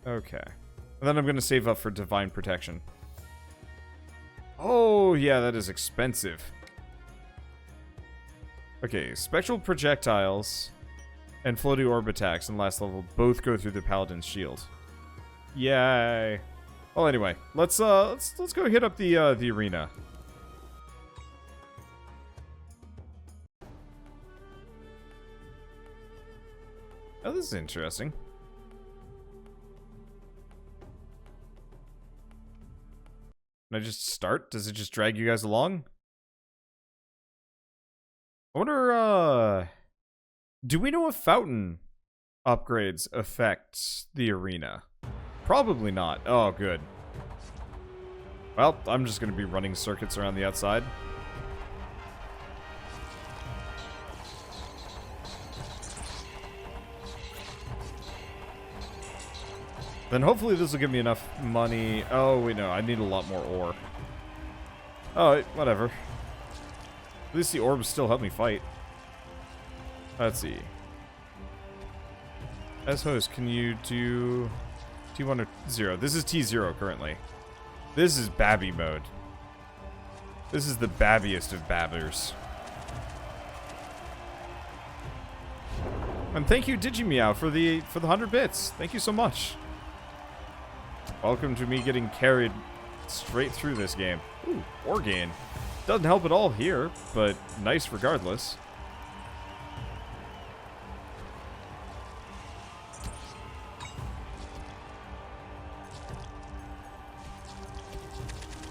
Okay. And then I'm going to save up for Divine Protection. Oh, yeah, that is expensive. Okay, Spectral Projectiles and Floating Orb attacks in last level both go through the Paladin's shield. Yay. Well, anyway, let's go hit up the arena. Oh, this is interesting. Can I just start? Does it just drag you guys along? I wonder, do we know if fountain upgrades affect the arena? Probably not. Oh, good. Well, I'm just going to be running circuits around the outside. Then hopefully this will give me enough money. Oh, wait, no. I need a lot more ore. Oh, whatever. At least the orbs still help me fight. Let's see. As host, can you do T1 or 0? This is T0 currently. This is Babby mode. This is the babbiest of babbers. And thank you, Digimeow, for the 100 bits. Thank you so much. Welcome to me getting carried straight through this game. Ooh, ore gain. Doesn't help at all here, but nice regardless.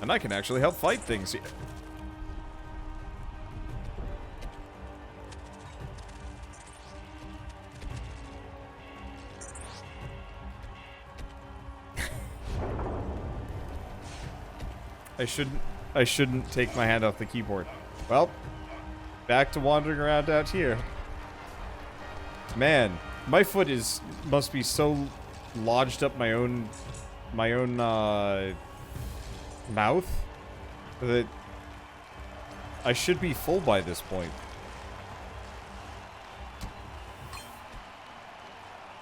And I can actually help fight things here. I shouldn't take my hand off the keyboard. Well, back to wandering around out here. Man, my foot must be so lodged up my own mouth that I should be full by this point.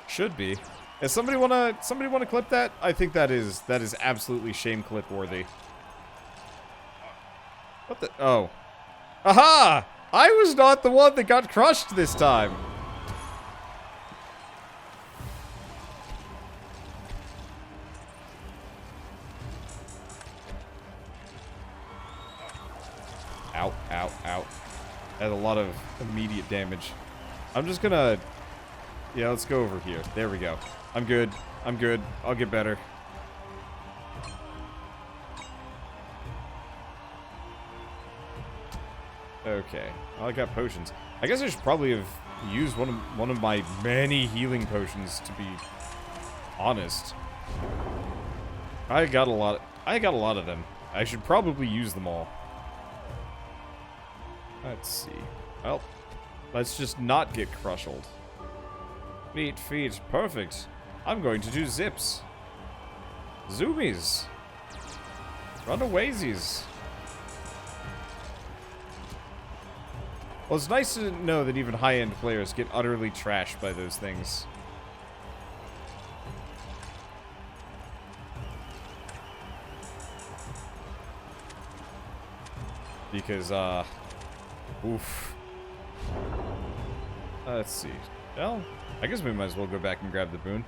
Should be. If somebody wanna clip that? I think that is absolutely shame clip worthy. What the? Oh. Aha! I was not the one that got crushed this time. Ow, ow, ow. That had a lot of immediate damage. I'm just gonna... Yeah, let's go over here. There we go. I'm good. I'm good. I'll get better. Okay. Well, I got potions. I guess I should probably have used one of my many healing potions, to be honest. I got a lot of them. I should probably use them all. Let's see. Well, let's just not get crushled. Feet, perfect. I'm going to do zips. Zoomies. Runawaysies. Well, it's nice to know that even high-end players get utterly trashed by those things. Because, oof. Let's see. Well, I guess we might as well go back and grab the boon.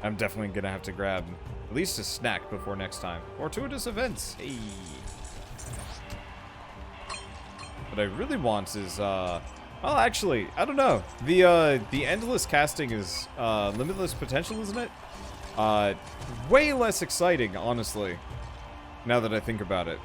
I'm definitely gonna have to grab at least a snack before next time. Fortuitous events. Hey. What I really want is, well, actually, I don't know. The endless casting is, limitless potential, isn't it? Way less exciting, honestly, now that I think about it.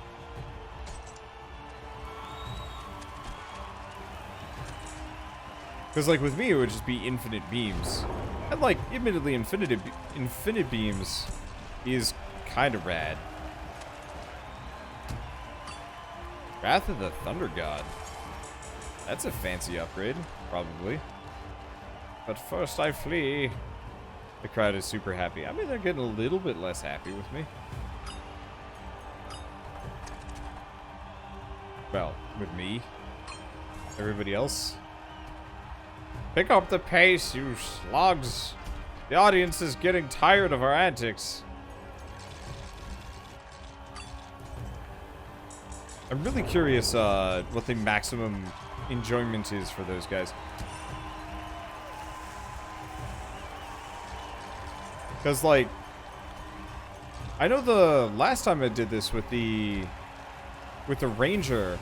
Because, like, with me, it would just be infinite beams. And, like, admittedly, infinite beams is kind of rad. Wrath of the Thunder God. That's a fancy upgrade, probably. But first I flee. The crowd is super happy. I mean, they're getting a little bit less happy with me. Well, with me. Everybody else. Pick up the pace, you slugs. The audience is getting tired of our antics. I'm really curious what the maximum enjoyment is for those guys. Because, like, I know the last time I did this with the ranger,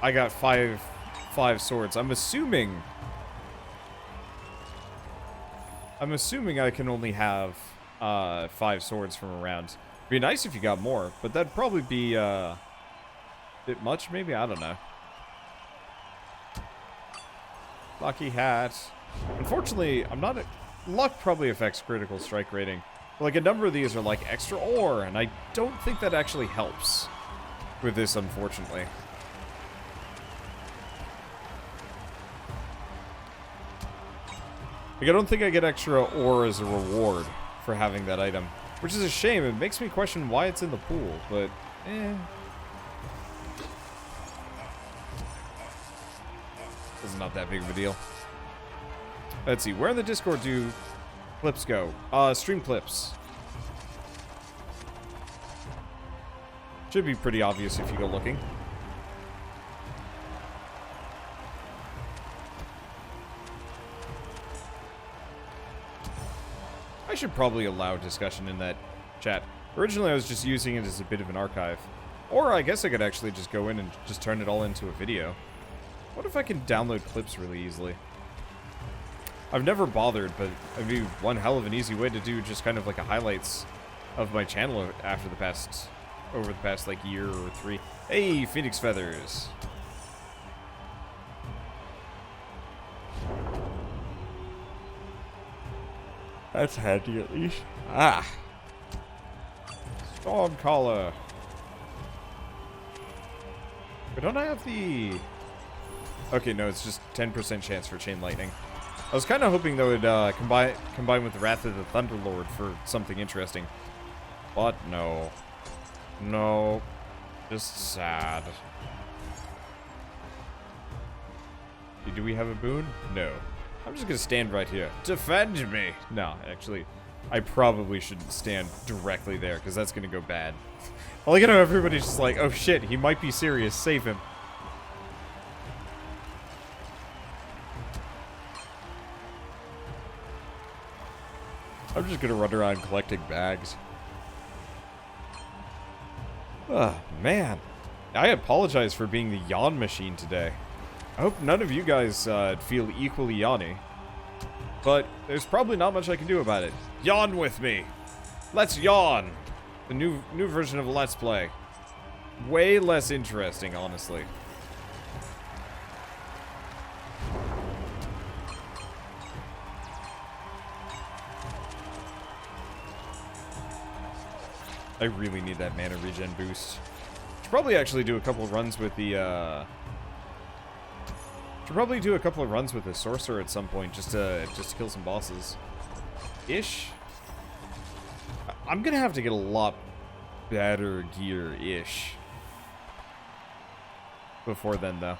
I got five swords. I'm assuming I can only have 5 swords from a round. It'd be nice if you got more, but that'd probably be a bit much, maybe? I don't know. Lucky hat. Unfortunately, I'm not... Luck probably affects critical strike rating. But, like, a number of these are, like, extra ore, and I don't think that actually helps with this, unfortunately. Like, I don't think I get extra ore as a reward for having that item. Which is a shame. It makes me question why it's in the pool, but, eh. It's not that big of a deal. Let's see, where in the Discord do clips go? Stream clips. Should be pretty obvious if you go looking. I should probably allow discussion in that chat. Originally, I was just using it as a bit of an archive. Or I guess I could actually just go in and just turn it all into a video. What if I can download clips really easily? I've never bothered, but it'd be one hell of an easy way to do just kind of like a highlights of my channel over the past like year or 3. Hey, Phoenix Feathers. That's handy at least. Ah. Storm Collar. But don't I have the... Okay, no, it's just 10% chance for Chain Lightning. I was kind of hoping that would combine with the Wrath of the Thunderlord for something interesting. But no. No. Just sad. Do we have a boon? No. I'm just gonna stand right here. Defend me! No, actually, I probably shouldn't stand directly there, because that's gonna go bad. I like how everybody's just like, oh shit, he might be serious, save him. I'm just gonna run around collecting bags. Oh, man. I apologize for being the yawn machine today. I hope none of you guys feel equally yawny. But there's probably not much I can do about it. Yawn with me! Let's yawn! The new version of Let's Play. Way less interesting, honestly. I really need that mana regen boost. Should probably actually do a couple of runs with the, Should probably do a couple of runs with the sorcerer at some point, just to kill some bosses. Ish. I'm gonna have to get a lot better gear, ish. Before then, though.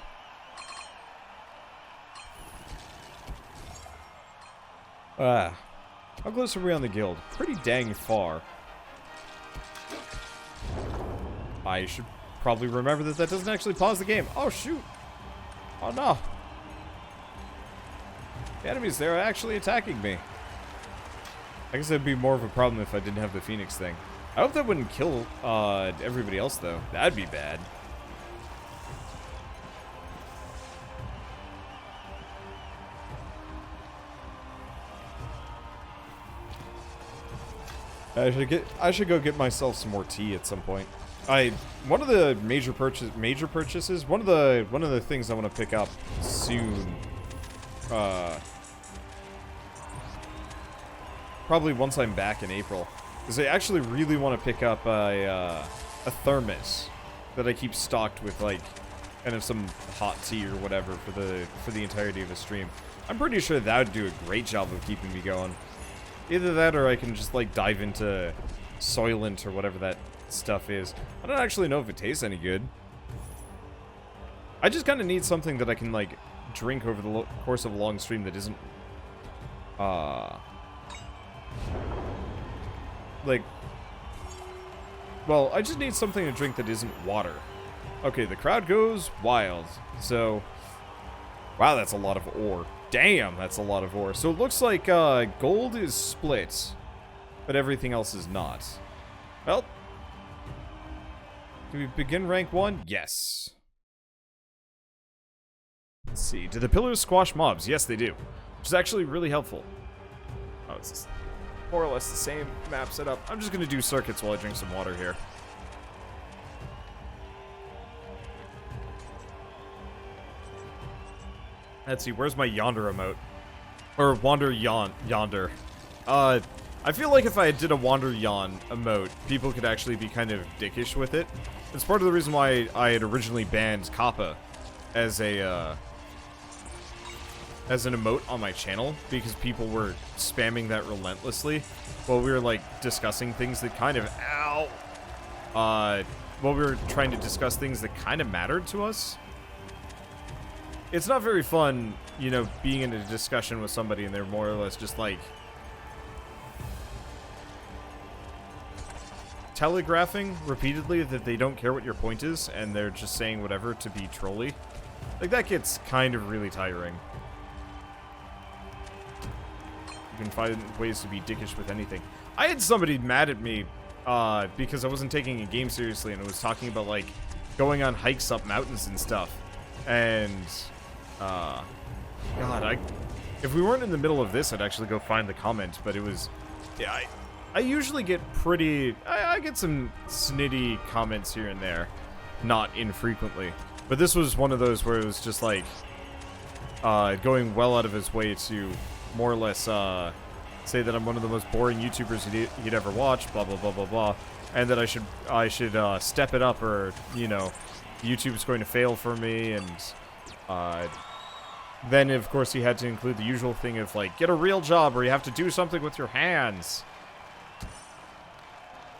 How close are we on the guild? Pretty dang far. I should probably remember that doesn't actually pause the game. Oh, shoot. Oh, no. The enemies there are actually attacking me. I guess that'd be more of a problem if I didn't have the Phoenix thing. I hope that wouldn't kill everybody else, though. That'd be bad. I should go get myself some more tea at some point. One of the major purchases. One of the things I want to pick up soon. Probably once I'm back in April, is I actually really want to pick up a thermos that I keep stocked with, like, kind of some hot tea or whatever for the entirety of the stream. I'm pretty sure that would do a great job of keeping me going. Either that, or I can just like dive into Soylent or whatever that stuff is. I don't actually know if it tastes any good. I just kind of need something that I can like drink over the course of a long stream that isn't, like, well, I just need something to drink that isn't water. Okay, the crowd goes wild. So, wow, that's a lot of ore. Damn, that's a lot of ore. So it looks like gold is split, but everything else is not. Well, do we begin rank 1? Yes. Let's see. Do the pillars squash mobs? Yes, they do. Which is actually really helpful. Oh, it's just more or less the same map setup. I'm just going to do circuits while I drink some water here. Let's see, where's my yonder emote? Or wander yonder. I feel like if I did a wander yawn emote, people could actually be kind of dickish with it. It's part of the reason why I had originally banned Kappa as a, as an emote on my channel, because people were spamming that relentlessly while we were, like, discussing things that kind of, while we were trying to discuss things that kind of mattered to us. It's not very fun, you know, being in a discussion with somebody and they're more or less just, like, telegraphing repeatedly that they don't care what your point is and they're just saying whatever to be trolly. Like, that gets kind of really tiring. You can find ways to be dickish with anything. I had somebody mad at me because I wasn't taking a game seriously and I was talking about, like, going on hikes up mountains and stuff. And God, if we weren't in the middle of this, I'd actually go find the comment, but it was, yeah, I usually get pretty, I get some snitty comments here and there, not infrequently, but this was one of those where it was just like, going well out of his way to more or less, say that I'm one of the most boring YouTubers he'd ever watch, blah, blah, blah, blah, blah, and that I should step it up, or, you know, YouTube's going to fail for me, and, then, of course, he had to include the usual thing of, like, get a real job, or you have to do something with your hands.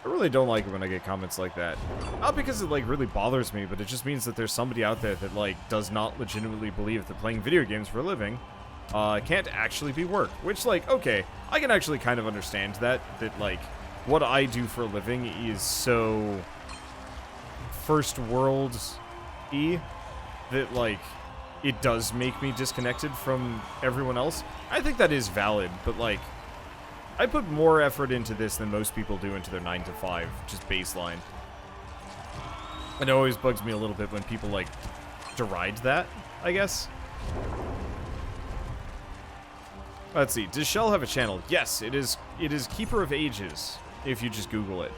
I really don't like it when I get comments like that. Not because it, like, really bothers me, but it just means that there's somebody out there that, like, does not legitimately believe that playing video games for a living, can't actually be work. Which, like, okay, I can actually kind of understand that, like, what I do for a living is so first world-y that, like, it does make me disconnected from everyone else. I think that is valid, but, like, I put more effort into this than most people do into their 9 to 5, just baseline. And it always bugs me a little bit when people, like, deride that, I guess. Let's see, does Shell have a channel? Yes, it is Keeper of Ages, if you just Google it.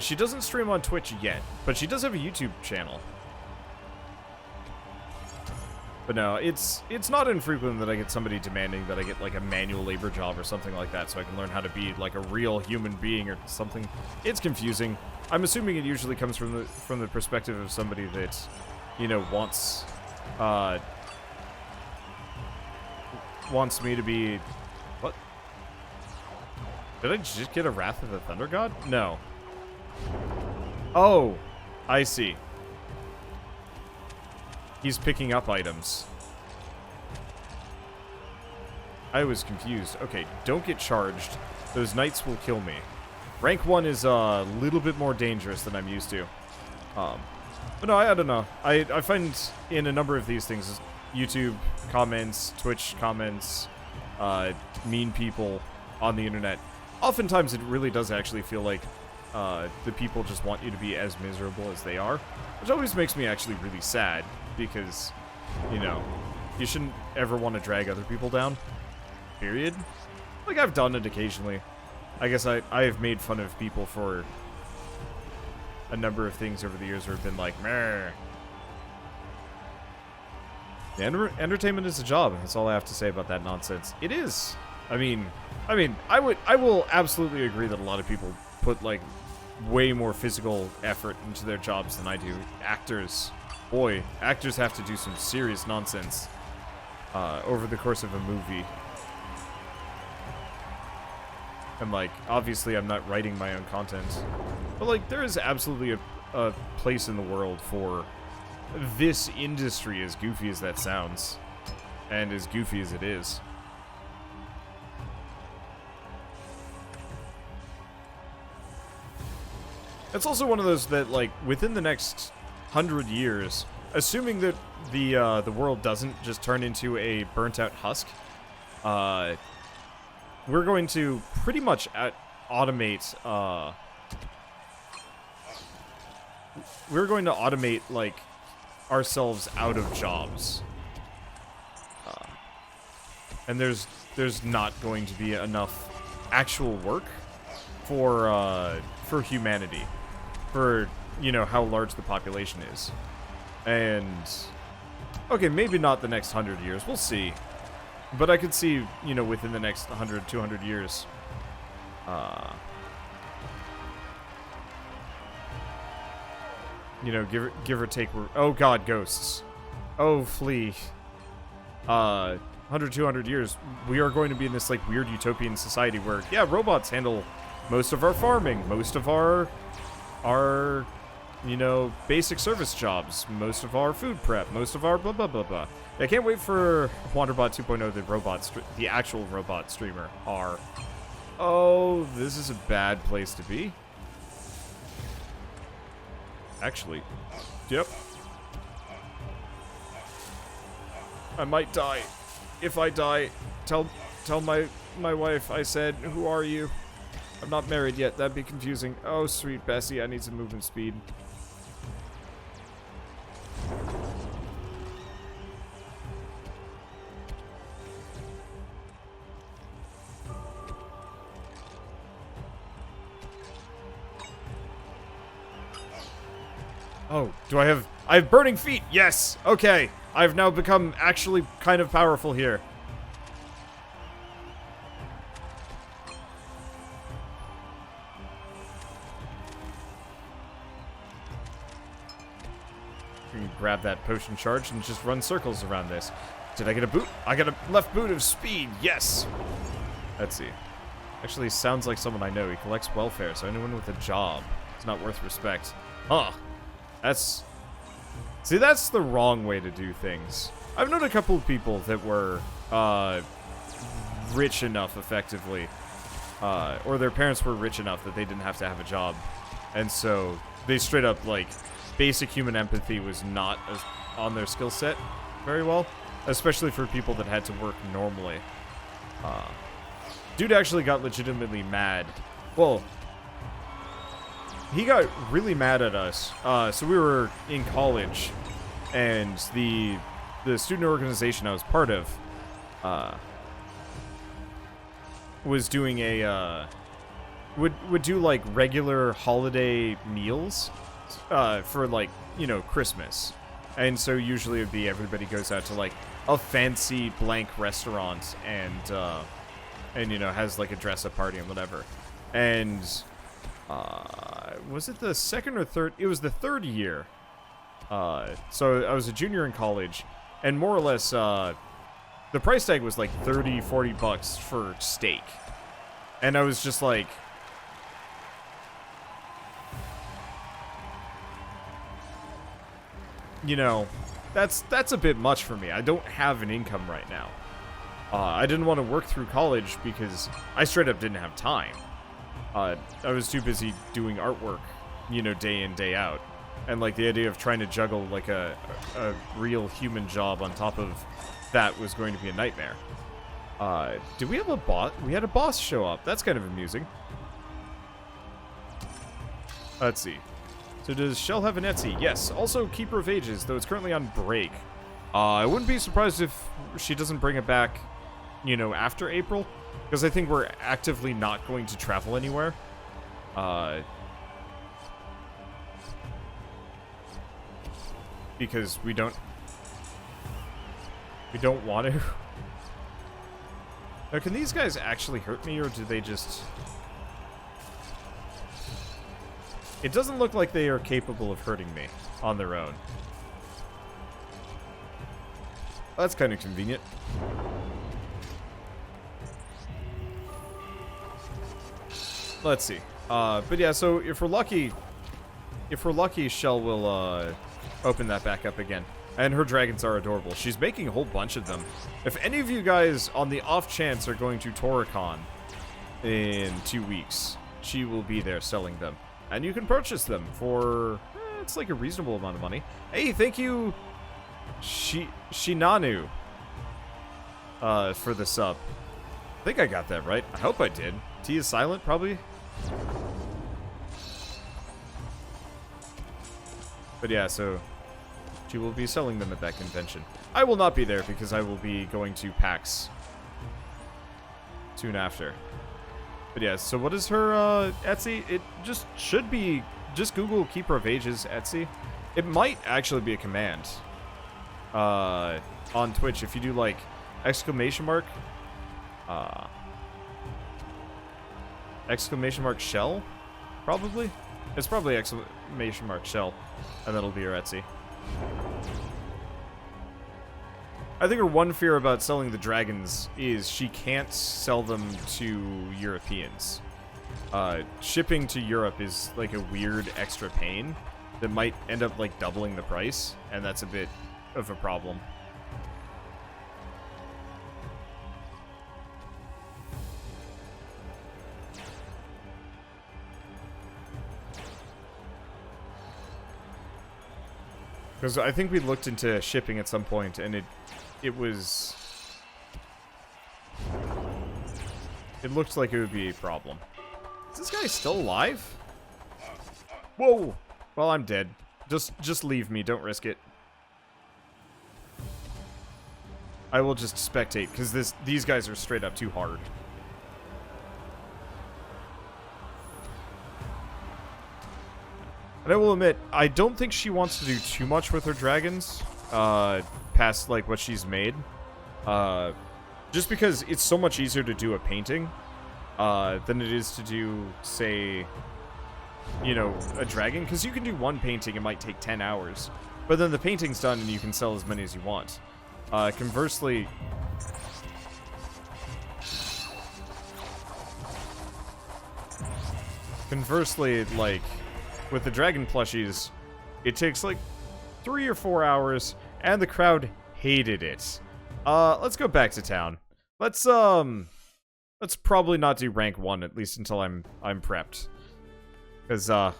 She doesn't stream on Twitch yet, but she does have a YouTube channel. But no, it's not infrequent that I get somebody demanding that I get, like, a manual labor job or something like that so I can learn how to be, like, a real human being or something. It's confusing. I'm assuming it usually comes from the perspective of somebody that, you know, wants me to be... What? Did I just get a Wrath of the Thunder God? No. Oh, I see. He's picking up items. I was confused. Okay, don't get charged. Those knights will kill me. Rank 1 is a little bit more dangerous than I'm used to. But no, I don't know. I find in a number of these things, YouTube comments, Twitch comments, mean people on the internet, oftentimes it really does actually feel like the people just want you to be as miserable as they are, which always makes me actually really sad. Because, you know, you shouldn't ever want to drag other people down. Period. Like, I've done it occasionally. I guess I have made fun of people for a number of things over the years where have been like, meh. Yeah, entertainment is a job. That's all I have to say about that nonsense. It is. I mean, I will absolutely agree that a lot of people put, like, way more physical effort into their jobs than I do. Actors... Boy, actors have to do some serious nonsense over the course of a movie. And, like, obviously I'm not writing my own content. But, like, there is absolutely a place in the world for this industry, as goofy as that sounds. and as goofy as it is. It's also one of those that, like, within the next 100 years, assuming that the world doesn't just turn into a burnt-out husk, we're going to pretty much automate, we're going to automate, like, ourselves out of jobs. And there's not going to be enough actual work for humanity, for, you know, how large the population is. And, okay, maybe not the next 100 years, we'll see. But I could see, you know, within the next 100, 200 years, you know, give or take, oh god, ghosts. Oh, flee. 100, 200 years, we are going to be in this, like, weird utopian society where, yeah, robots handle most of our farming, most of our, you know, basic service jobs, most of our food prep, most of our blah, blah, blah, blah. I can't wait for Wanderbot 2.0, the actual robot streamer, R. Oh, this is a bad place to be. Actually, yep. I might die. If I die, tell my wife I said, who are you? I'm not married yet, that'd be confusing. Oh, sweet Bessie, I need some movement speed. Oh, do I have burning feet? Yes! Okay. I've now become actually kind of powerful here. You can grab that potion charge and just run circles around this. Did I get a boot? I got a left boot of speed. Yes! Let's see. Actually, sounds like someone I know. He collects welfare, so anyone with a job is not worth respect. Huh. That's... See, that's the wrong way to do things. I've known a couple of people that were, rich enough, effectively, or their parents were rich enough that they didn't have to have a job. And so, they straight up, like, basic human empathy was not on their skill set very well. Especially for people that had to work normally. Dude actually got legitimately mad. Well... He got really mad at us. So we were in college, and the student organization I was part of was doing a would do like regular holiday meals for, like, you know, Christmas. And so usually it would be everybody goes out to like a fancy blank restaurant and you know, has like a dress up party and whatever. And was it the second or third? It was the third year. So I was a junior in college, and more or less, the price tag was like 30, 40 bucks for steak. And I was just like, you know, that's a bit much for me. I don't have an income right now. I didn't want to work through college because I straight up didn't have time. I was too busy doing artwork, you know, day in, day out. And, like, the idea of trying to juggle, like, a real human job on top of that was going to be a nightmare. Did we have a boss? We had a boss show up. That's kind of amusing. Let's see. So does Shell have an Etsy? Yes. Also, Keeper of Ages, though it's currently on break. I wouldn't be surprised if she doesn't bring it back, you know, after April. Because I think we're actively not going to travel anywhere. Because we don't want to. Now, can these guys actually hurt me, or do they just... It doesn't look like they are capable of hurting me on their own. That's kind of convenient. Let's see. But yeah, so if we're lucky, Shell will open that back up again. And her dragons are adorable. She's making a whole bunch of them. If any of you guys, on the off chance, are going to Toricon in 2 weeks, she will be there selling them. And you can purchase them for, it's like a reasonable amount of money. Hey, thank you, Shinanu, for the sub. I think I got that right. I hope I did. T is silent, probably. But yeah, so she will be selling them at that convention. I will not be there because I will be going to PAX soon after. But yeah, so what is her Etsy? It just should be, just Google Keeper of Ages Etsy. It might actually be a command on Twitch if you do like exclamation mark shell, probably. It's probably exclamation mark shell, and that'll be her Etsy. I think her one fear about selling the dragons is she can't sell them to Europeans. Shipping to Europe is like a weird extra pain that might end up like doubling the price, and that's a bit of a problem. Because I think we looked into shipping at some point, and it looked like it would be a problem. Is this guy still alive? Whoa! Well, I'm dead. Just leave me. Don't risk it. I will just spectate, because these guys are straight up too hard. And I will admit, I don't think she wants to do too much with her dragons, past, like, what she's made. Just because it's so much easier to do a painting, than it is to do, say, you know, a dragon. Because you can do one painting, it might take 10 hours. But then the painting's done and you can sell as many as you want. Conversely... like... with the dragon plushies, it takes like 3 or 4 hours, and the crowd hated it. Let's go back to town. Let's probably not do rank 1, at least until I'm prepped. Because, at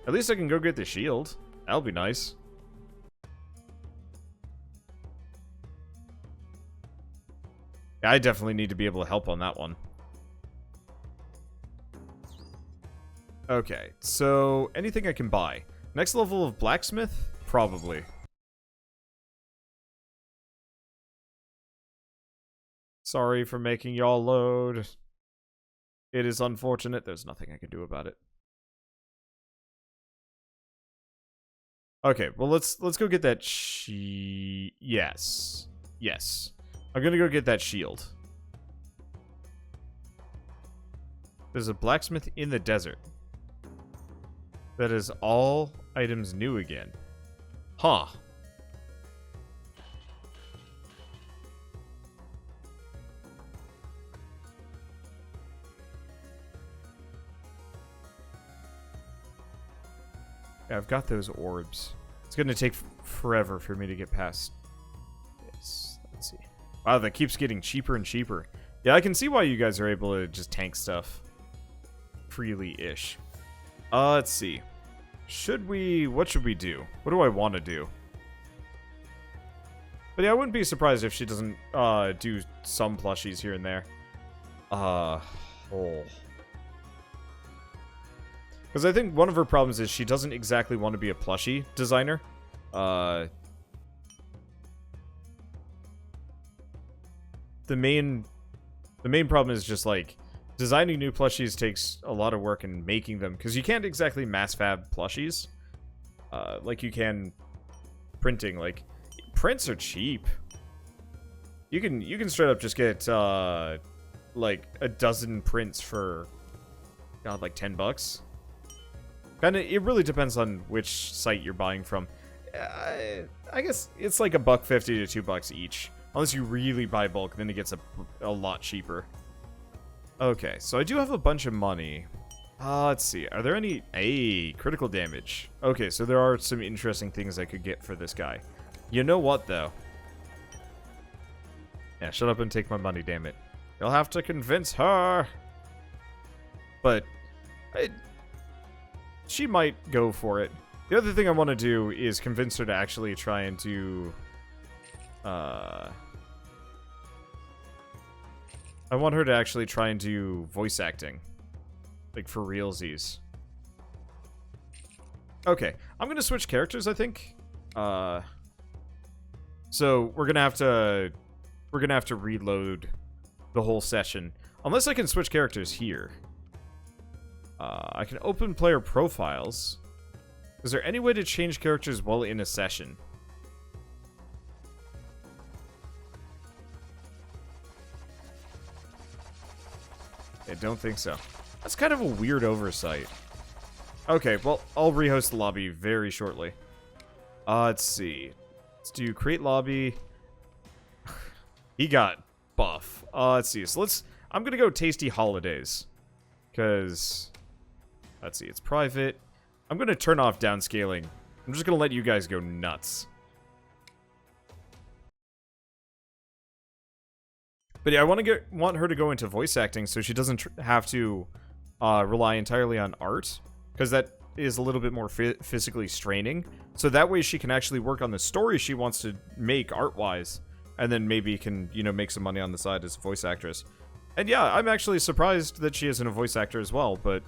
least I can go get the shield. That'll be nice. Yeah, I definitely need to be able to help on that one. Okay, so anything I can buy. Next level of blacksmith? Probably. Sorry for making y'all load. It is unfortunate. There's nothing I can do about it. Okay, well let's go get that yes. Yes. I'm gonna go get that shield. There's a blacksmith in the desert. That is all items new again. Huh. Yeah, I've got those orbs. It's gonna take forever for me to get past this. Let's see. Wow, that keeps getting cheaper and cheaper. Yeah, I can see why you guys are able to just tank stuff freely-ish. Let's see. What should we do? What do I want to do? But yeah, I wouldn't be surprised if she doesn't, do some plushies here and there. Because I think one of her problems is she doesn't exactly want to be a plushie designer. The main problem is just, like, designing new plushies takes a lot of work in making them, because you can't exactly mass fab plushies like you can printing. Like, prints are cheap. You can straight up just get like a dozen prints for like $10. Kind of, it really depends on which site you're buying from. I guess it's like $1.50 to $2 each, unless you really buy bulk. Then it gets a lot cheaper. Okay, so I do have a bunch of money. Let's see. Are there any... Hey, critical damage. Okay, so there are some interesting things I could get for this guy. You know what, though? Yeah, shut up and take my money, damn it. You'll have to convince her. But... she might go for it. The other thing I want to do is convince her to actually try and do... I want her to actually try and do voice acting. Like, for realsies. Okay, I'm gonna switch characters, I think. So, we're gonna have to reload the whole session. Unless I can switch characters here. I can open player profiles. Is there any way to change characters while in a session? I don't think so. That's kind of a weird oversight. Okay, well, I'll rehost the lobby very shortly. Let's see. Let's do create lobby. He got buff. Let's see. So I'm gonna go Tasty Holidays. Because... Let's see, it's private. I'm gonna turn off downscaling. I'm just gonna let you guys go nuts. But yeah, I want her to go into voice acting so she doesn't have to rely entirely on art, because that is a little bit more physically straining. So that way she can actually work on the story she wants to make art-wise, and then maybe can, you know, make some money on the side as a voice actress. And yeah, I'm actually surprised that she isn't a voice actor as well, but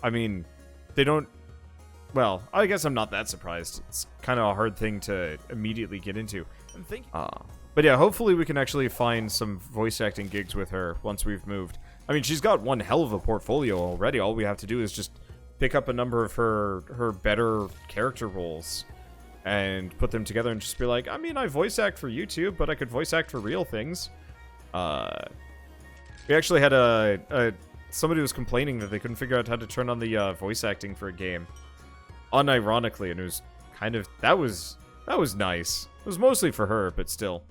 I mean, they don't... Well, I guess I'm not that surprised. It's kind of a hard thing to immediately get into. But yeah, hopefully we can actually find some voice acting gigs with her once we've moved. I mean, she's got one hell of a portfolio already. All we have to do is just pick up a number of her better character roles and put them together and just be like, I mean, I voice act for YouTube, but I could voice act for real things. We actually had somebody was complaining that they couldn't figure out how to turn on the voice acting for a game. Unironically, and it was kind of... That was nice. It was mostly for her, but still.